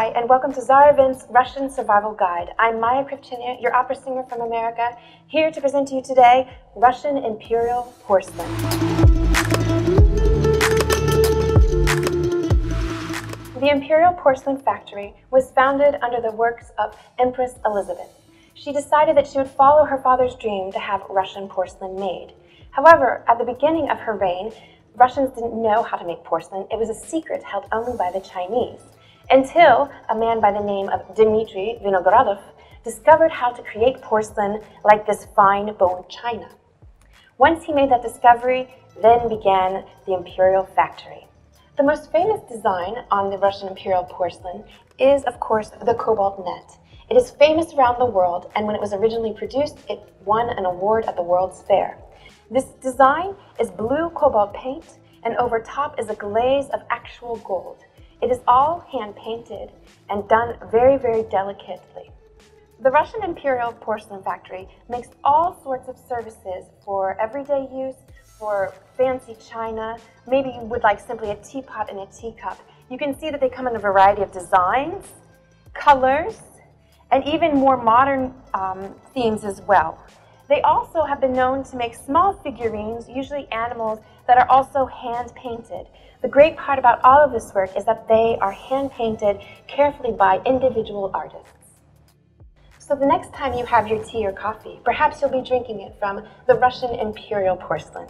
Hi, and welcome to Tsar Events Russian Survival Guide. I'm Krivchenia, your opera singer from America, here to present to you today Russian Imperial Porcelain. The Imperial Porcelain Factory was founded under the works of Empress Elizabeth. She decided that she would follow her father's dream to have Russian porcelain made. However, at the beginning of her reign, Russians didn't know how to make porcelain. It was a secret held only by the Chinese, until a man by the name of Dmitry Vinogradov discovered how to create porcelain like this fine bone china. Once he made that discovery, then began the Imperial Factory. The most famous design on the Russian Imperial porcelain is, of course, the cobalt net. It is famous around the world, and when it was originally produced, it won an award at the World's Fair. This design is blue cobalt paint, and over top is a glaze of actual gold. It is all hand-painted and done very, very delicately. The Russian Imperial Porcelain Factory makes all sorts of services for everyday use, for fancy china. Maybe you would like simply a teapot and a teacup. You can see that they come in a variety of designs, colors, and even more modern themes as well. They also have been known to make small figurines, usually animals, that are also hand-painted. The great part about all of this work is that they are hand-painted carefully by individual artists. So the next time you have your tea or coffee, perhaps you'll be drinking it from the Russian Imperial Porcelain.